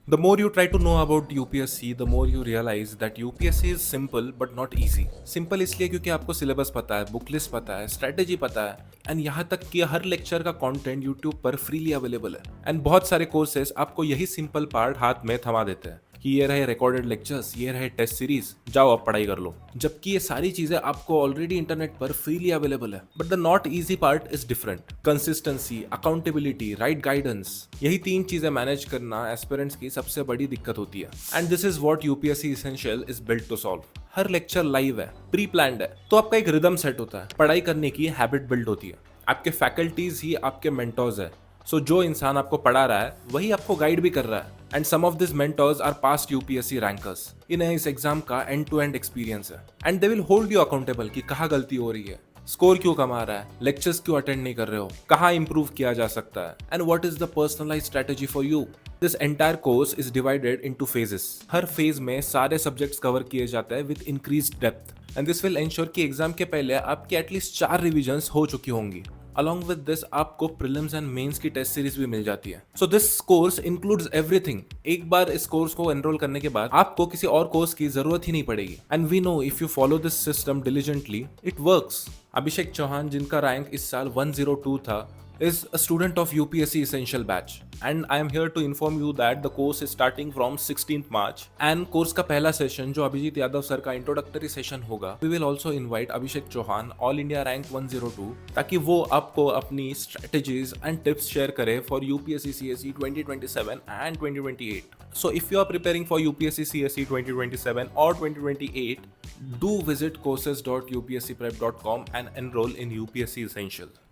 The more you try to know about UPSC, the more you realize that UPSC is simple but not easy. Simple इसलिए क्योंकि आपको syllabus पता है, book list पता है, strategy पता है, एंड यहाँ तक कि हर लेक्चर का कंटेंट यूट्यूब पर फ्रीली अवेलेबल है। एंड बहुत सारे कोर्सेस आपको यही सिंपल पार्ट हाथ में थमा देते हैं कि ये रहे रिकॉर्डेड लेक्चर्स, ये रहे टेस्ट सीरीज, जाओ अब पढ़ाई कर लो। जबकि ये सारी चीजें आपको ऑलरेडी इंटरनेट पर फ्रीली अवेलेबल है। But the not easy part is different. Consistency, accountability, right guidance, यही तीन चीजें मैनेज करना एस्पिरेंट्स की सबसे बड़ी दिक्कत होती है। And this is what UPSC essential is built to solve. हर लेक्चर लाइव है, प्री प्लान्ड है, तो आपका एक रिदम सेट होता है, पढ़ाई करने की हैबिट बिल्ड होती है। आपके फैकल्टीज ही आपके मेंटोर्स है। सो जो इंसान आपको पढ़ा रहा है वही आपको गाइड भी कर रहा है। And some of this mentors are past UPSC rankers. इन्हें इस एग्जाम का एंड टू एंड एक्सपीरियंस है। And they will hold you accountable कि कहाँ गलती हो रही है, स्कोर क्यों कम आ रहा है, लेक्चर्स क्यों अटेंड नहीं कर रहे हो, कहाँ इंप्रूव किया जा सकता है, and what is the personalise strategy for you. This entire course is divided into phases. हर फेज में सारे सब्जेक्ट्स कवर किए जाते हैं with increased depth. And this will ensure कि एग्जाम के पहले आपकी एटलीस्ट 4 रिविजन्स हो चुकी होंगी। अलॉन्ग विद दिस आपको प्रीलिम्स एंड मेंस की टेस्ट सीरीज भी मिल जाती है। So this course includes everything. एक बार इस कोर्स को एनरोल करने के बाद आपको किसी और कोर्स की जरूरत ही नहीं पड़ेगी। And we know if you follow this system diligently it works. Abhishek Chauhan, जिनका रैंक इस साल 102 था, is a student of UPSC Essential Batch, and I am here to inform you that the course is starting from 16th March, and course का पहला session जो Abhijit Yadav sir का introductory session होगा, we will also invite Abhishek Chauhan, all India rank 102, ताकि वो आपको अपनी strategies and tips share करे for UPSC CSE 2027 and 2028. So if you are preparing for UPSC CSE 2027 or 2028, do visit courses.upscprep.com and enroll in UPSC Essential.